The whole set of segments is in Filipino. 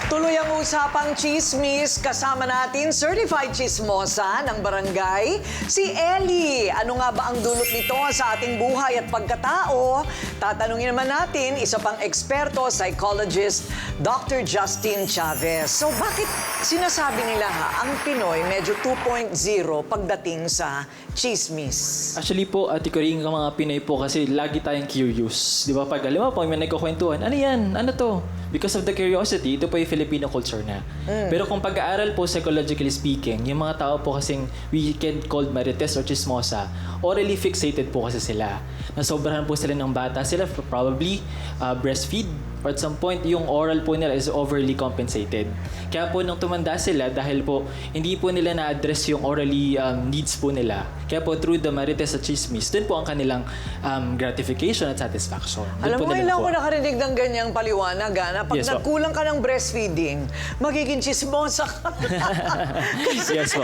Tuloy ang usapang chismis. Kasama natin certified chismosa ng barangay, si Ellie. Ano nga ba ang dulot nito sa ating buhay at pagkatao? Tatanungin naman natin isa pang eksperto, psychologist, Dr. Justin Chavez. So bakit sinasabi nila ang Pinoy medyo 2.0 pagdating sa chismis? Actually po, Ate Coring, ang mga Pinoy po kasi lagi tayong curious. Di ba? Pag alam mo po, may nagkukwentuhan, ano yan? Ano to? Because of the curiosity, ito po yung Filipino culture na. Pero kung pag-aaral po, psychologically speaking, yung mga tao po kasing we can call marites or chismosa, orally fixated po kasi sila. Nasobrahan po sila ng bata. Sila probably breastfeed or at some point, yung oral po nila is overly compensated. Kaya po nung tumanda sila, dahil po hindi po nila na-address yung orally needs po nila. Kaya po through the marites at chismis, dun po ang kanilang gratification at satisfaction. Dun Alam po mo, nila ngayon po. ako nakarinig ng ganyang paliwanag, na pag Yes, po. nagkulang ka ng breastfeeding, magiging chismosa ka. Yes po.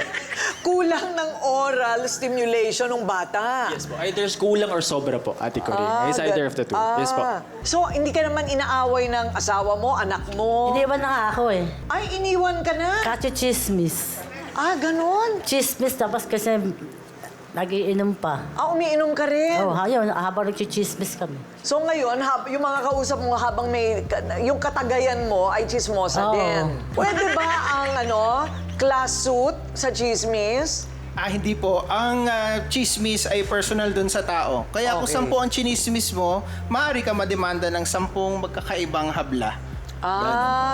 Kulang ng oral stimulation ng bata. Yes po. Either kulang or sobra po, Ate Coring. It's either of the two. Yes po. So, hindi ka naman inaaway ng asawa mo, anak mo? Iniwan na nga ako eh. Ay, iniwan ka na? Kasi chismis. Ganon? Chismis tapos kasi nagiinom pa. Umiinom ka rin? Oh, ayun, habang nagchichismis kami. So ngayon, yung mga kausap mo habang yung katagayan mo ay chismosa Oo. din. Pwede ba ang class suit sa chismis? Hindi po. Ang chismis ay personal dun sa tao. Kaya kung Okay. 10 ang chinismis mo, maaari ka mademanda ng 10 magkakaibang habla.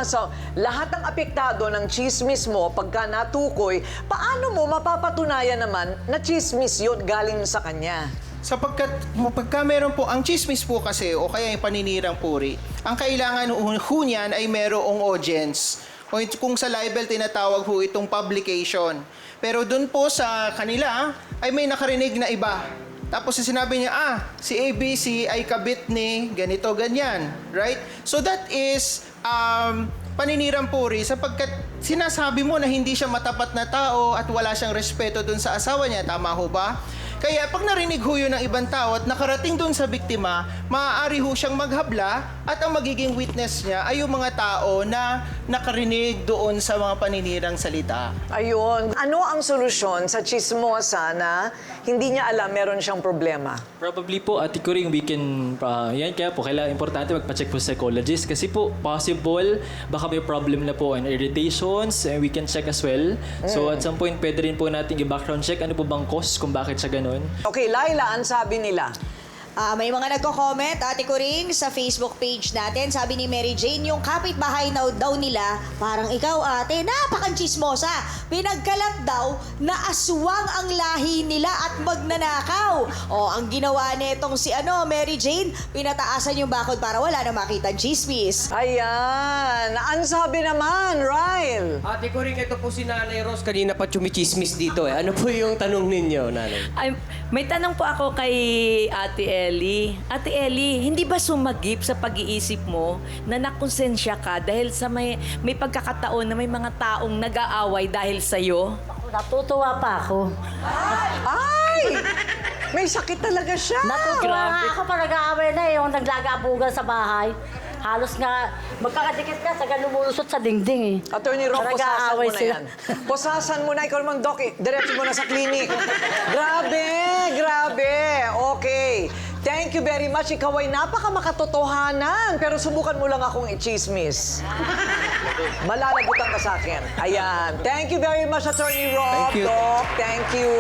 So lahat ng apektado ng chismis mo pagka natukoy, paano mo mapapatunayan naman na chismis yun galing sa kanya? Sapagkat pagka meron po, ang chismis po kasi o kaya yung paninirang puri, ang kailangan ho niyan ay merong audience. O kung sa libel tinatawag ho itong publication. Pero dun po sa kanila ay may nakarinig na iba. Tapos sinabi niya, si ABC ay kabit ni ganito, ganyan. Right? So that is paninirang puri sapagkat sinasabi mo na hindi siya matapat na tao at wala siyang respeto dun sa asawa niya. Tama ho ba? Kaya pag narinig ho yun ng ibang tao at nakarating dun sa biktima, maaari ho siyang maghabla at ang magiging witness niya ay yung mga tao na nakarinig doon sa mga paninirang salita. Ayun. Ano ang solusyon sa chismosa na hindi niya alam meron siyang problema? Probably po, Ate Coring, we can, yan kaya po, kailangan importante magpa-check po sa psychologist kasi po, possible, baka may problem na po and irritations, and we can check as well. So at some point, pwede rin po natin i-background check ano po bang cause kung bakit siya ganun. Okay, Laila, ang sabi nila? May mga nagko-comment, Ate Coring, sa Facebook page natin. Sabi ni Mary Jane, yung kapitbahay daw nila, parang ikaw ate, napakang chismosa. Pinagkalat daw na aswang ang lahi nila at magnanakaw. Ang ginawa nitong si Mary Jane, pinataasan yung bakod para wala na makitang chismis. Ayan. Ang sabi naman, Ryle? Ate ko rin, ito po si Nanay Rose. Kanina pa chumichismis dito eh. Ano po yung tanong ninyo, Nanay? Ay, may tanong po ako kay Ate Ellie. Ate Ellie, hindi ba sumagip sa pag-iisip mo na nakonsensya ka dahil sa may pagkakataon na may mga taong nag-aaway dahil sa'yo? Natutuwa pa ako. Ay! May sakit talaga siya. Natutuwa nga ako pag nag-aaway na yung naglagabugan sa bahay. Halos nga, magkakadikit ka, taga lumulusot sa dingding eh. Attorney Rob, posasan Nag-aaway mo na sila. yan. Posasan mo na. Ikaw naman, Doc. Diretso mo na sa clinic. Grabe, grabe. Okay. Thank you very much. Ikaw ay napaka-makatotohanan. Pero subukan mo lang akong i-chismis. Malalagutan ka sa akin. Ayan. Thank you very much, Attorney Rob. Thank you. Doc. Thank you.